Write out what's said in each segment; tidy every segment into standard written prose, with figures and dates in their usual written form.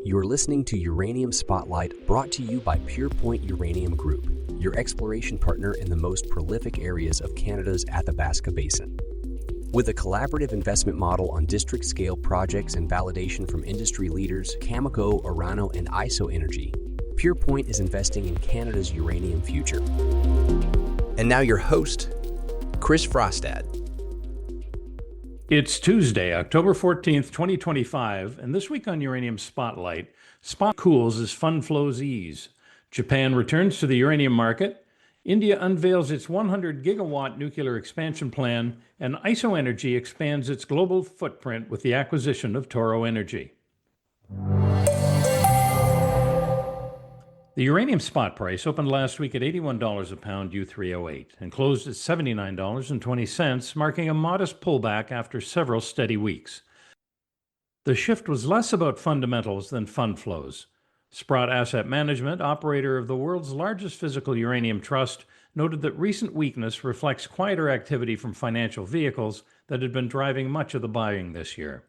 You're listening to Uranium Spotlight, brought to you by PurePoint Uranium Group, your exploration partner in the most prolific areas of Canada's Athabasca Basin. With a collaborative investment model on district-scale projects and validation from industry leaders Cameco, Orano, and IsoEnergy, PurePoint is investing in Canada's uranium future. And now your host, Chris Frostad. It's Tuesday, October 14th, 2025, and this week on Uranium Spotlight, spot cools as fund flows ease. Japan returns to the uranium market, India unveils its 100 gigawatt nuclear expansion plan, and IsoEnergy expands its global footprint with the acquisition of Toro Energy. The uranium spot price opened last week at $81 a pound U3O8 and closed at $79.20, marking a modest pullback after several steady weeks. The shift was less about fundamentals than fund flows. Sprott Asset Management, operator of the world's largest physical uranium trust, noted that recent weakness reflects quieter activity from financial vehicles that had been driving much of the buying this year.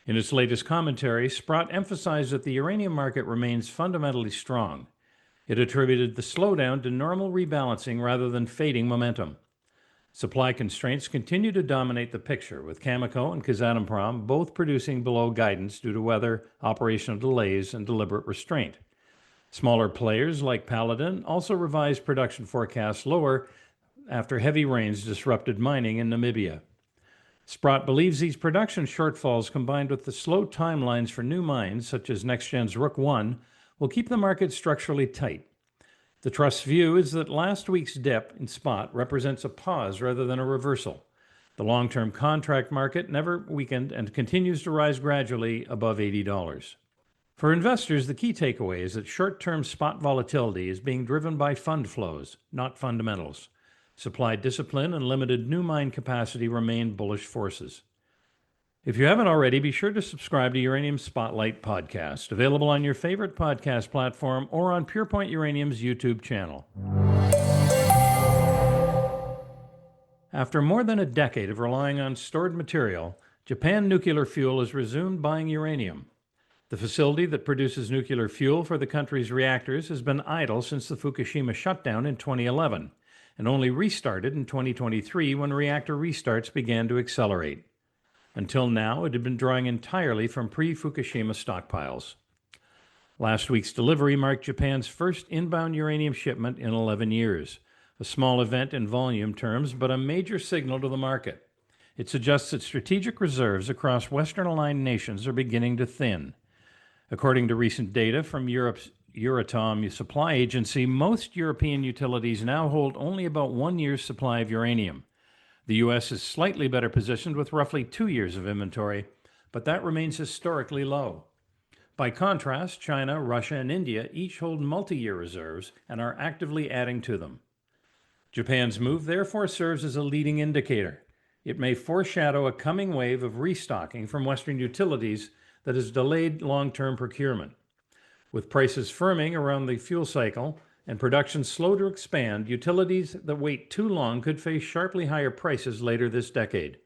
In its latest commentary, Sprott emphasized that the uranium market remains fundamentally strong. It attributed the slowdown to normal rebalancing rather than fading momentum. Supply constraints continue to dominate the picture, with Cameco and Kazatomprom both producing below guidance due to weather, operational delays, and deliberate restraint. Smaller players like Paladin also revised production forecasts lower after heavy rains disrupted mining in Namibia. Sprott believes these production shortfalls, combined with the slow timelines for new mines, such as NextGen's Rook I, will keep the market structurally tight. The trust's view is that last week's dip in spot represents a pause rather than a reversal. The long-term contract market never weakened and continues to rise gradually above $80. For investors, the key takeaway is that short-term spot volatility is being driven by fund flows, not fundamentals. Supply discipline and limited new mine capacity remain bullish forces. If you haven't already, be sure to subscribe to Uranium Spotlight podcast, available on your favorite podcast platform or on PurePoint Uranium's YouTube channel. After more than a decade of relying on stored material, Japan Nuclear Fuel has resumed buying uranium. The facility that produces nuclear fuel for the country's reactors has been idle since the Fukushima shutdown in 2011. And only restarted in 2023 when reactor restarts began to accelerate. Until now, it had been drawing entirely from pre-Fukushima stockpiles. Last week's delivery marked Japan's first inbound uranium shipment in 11 years, a small event in volume terms, but a major signal to the market. It suggests that strategic reserves across Western-aligned nations are beginning to thin. According to recent data from Europe's Euratom supply agency, most European utilities now hold only about 1 year's supply of uranium. The U.S. is slightly better positioned with roughly 2 years of inventory, but that remains historically low. By contrast, China, Russia, and India each hold multi-year reserves and are actively adding to them. Japan's move therefore serves as a leading indicator. It may foreshadow a coming wave of restocking from Western utilities that has delayed long-term procurement. With prices firming around the fuel cycle and production slow to expand, utilities that wait too long could face sharply higher prices later this decade.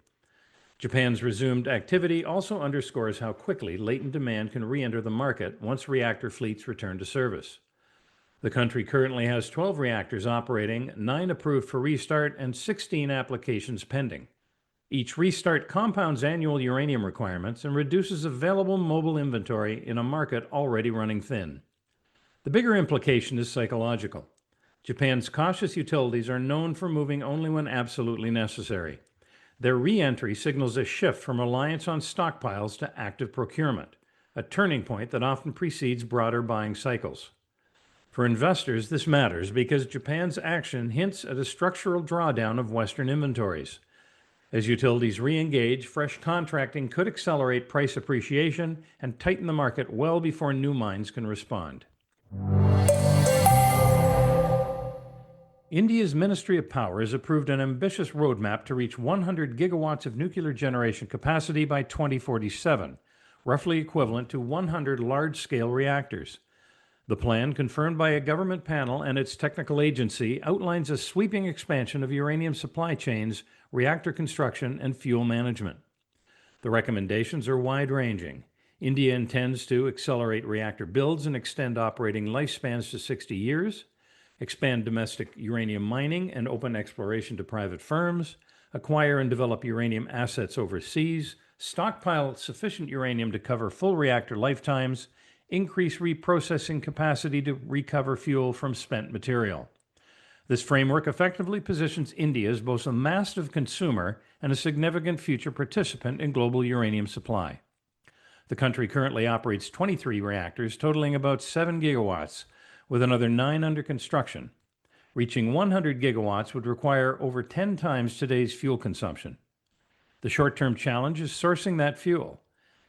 Japan's resumed activity also underscores how quickly latent demand can re-enter the market once reactor fleets return to service. The country currently has 12 reactors operating, 9 approved for restart, and 16 applications pending. Each restart compounds annual uranium requirements and reduces available mobile inventory in a market already running thin. The bigger implication is psychological. Japan's cautious utilities are known for moving only when absolutely necessary. Their re-entry signals a shift from reliance on stockpiles to active procurement, a turning point that often precedes broader buying cycles. For investors, this matters because Japan's action hints at a structural drawdown of Western inventories. As utilities re-engage, fresh contracting could accelerate price appreciation and tighten the market well before new mines can respond. India's Ministry of Power has approved an ambitious roadmap to reach 100 gigawatts of nuclear generation capacity by 2047, roughly equivalent to 100 large-scale reactors. The plan, confirmed by a government panel and its technical agency, outlines a sweeping expansion of uranium supply chains, reactor construction, and fuel management. The recommendations are wide-ranging. India intends to accelerate reactor builds and extend operating lifespans to 60 years, expand domestic uranium mining and open exploration to private firms, acquire and develop uranium assets overseas, stockpile sufficient uranium to cover full reactor lifetimes, increase reprocessing capacity to recover fuel from spent material. This framework effectively positions India as both a massive consumer and a significant future participant in global uranium supply. The country currently operates 23 reactors, totaling about 7 gigawatts, with another 9 under construction. Reaching 100 gigawatts would require over 10 times today's fuel consumption. The short-term challenge is sourcing that fuel.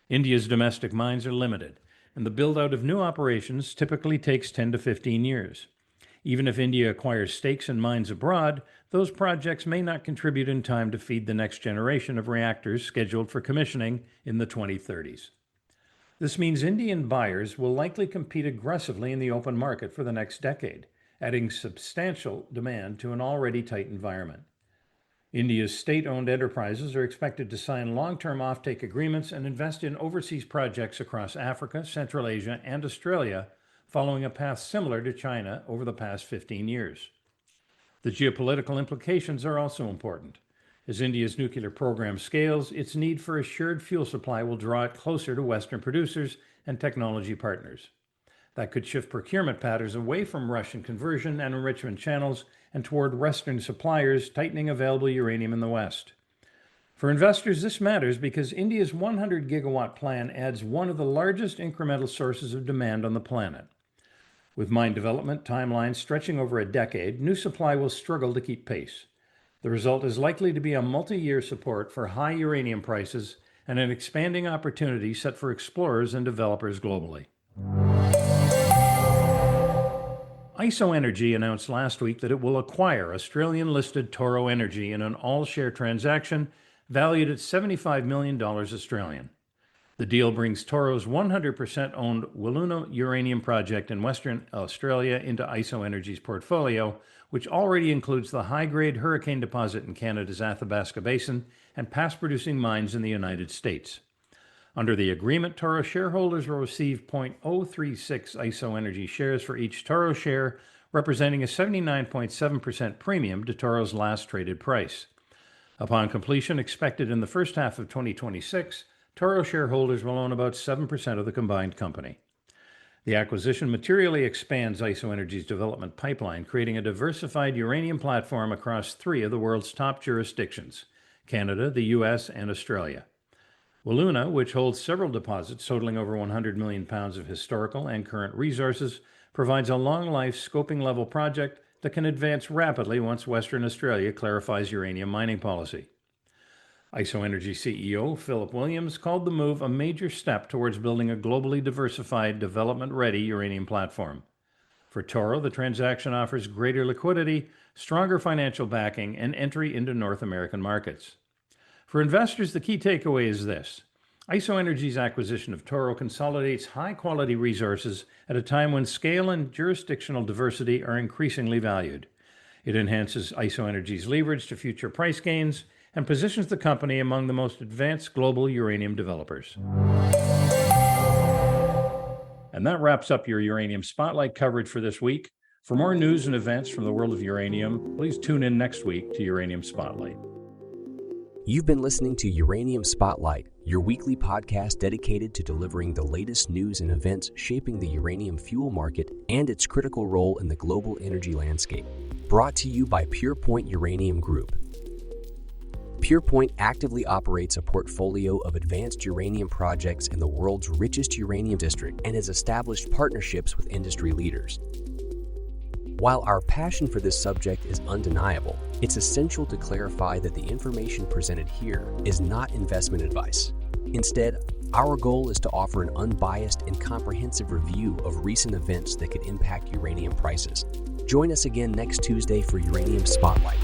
India's domestic mines are limited, and the build-out of new operations typically takes 10 to 15 years. Even if India acquires stakes in mines abroad, those projects may not contribute in time to feed the next generation of reactors scheduled for commissioning in the 2030s. This means Indian buyers will likely compete aggressively in the open market for the next decade, adding substantial demand to an already tight environment. India's state-owned enterprises are expected to sign long-term offtake agreements and invest in overseas projects across Africa, Central Asia, and Australia, following a path similar to China over the past 15 years. The geopolitical implications are also important. As India's nuclear program scales, its need for assured fuel supply will draw it closer to Western producers and technology partners. That could shift procurement patterns away from Russian conversion and enrichment channels and toward Western suppliers, tightening available uranium in the West. For investors, this matters because India's 100 gigawatt plan adds one of the largest incremental sources of demand on the planet. With mine development timelines stretching over a decade, new supply will struggle to keep pace. The result is likely to be a multi-year support for high uranium prices and an expanding opportunity set for explorers and developers globally. IsoEnergy announced last week that it will acquire Australian-listed Toro Energy in an all-share transaction valued at $75 million Australian. The deal brings Toro's 100% owned Wiluna uranium project in Western Australia into IsoEnergy's portfolio, which already includes the high-grade Hurricane deposit in Canada's Athabasca Basin and past-producing mines in the United States. Under the agreement, Toro shareholders will receive 0.036 IsoEnergy shares for each Toro share, representing a 79.7% premium to Toro's last traded price. Upon completion expected in the first half of 2026, Toro shareholders will own about 7% of the combined company. The acquisition materially expands IsoEnergy's development pipeline, creating a diversified uranium platform across 3 of the world's top jurisdictions: Canada, the U.S., and Australia. Wiluna, which holds several deposits totaling over 100 million pounds of historical and current resources, provides a long-life scoping-level project that can advance rapidly once Western Australia clarifies uranium mining policy. IsoEnergy CEO Philip Williams called the move a major step towards building a globally diversified, development-ready uranium platform. For Toro, the transaction offers greater liquidity, stronger financial backing, and entry into North American markets. For investors, the key takeaway is this: IsoEnergy's acquisition of Toro consolidates high-quality resources at a time when scale and jurisdictional diversity are increasingly valued. It enhances IsoEnergy's leverage to future price gains and positions the company among the most advanced global uranium developers. And that wraps up your Uranium Spotlight coverage for this week. For more news and events from the world of uranium, please tune in next week to Uranium Spotlight. You've been listening to Uranium Spotlight, your weekly podcast dedicated to delivering the latest news and events shaping the uranium fuel market and its critical role in the global energy landscape. Brought to you by PurePoint Uranium Group. PurePoint actively operates a portfolio of advanced uranium projects in the world's richest uranium district and has established partnerships with industry leaders. While our passion for this subject is undeniable, it's essential to clarify that the information presented here is not investment advice. Instead, our goal is to offer an unbiased and comprehensive review of recent events that could impact uranium prices. Join us again next Tuesday for Uranium Spotlight.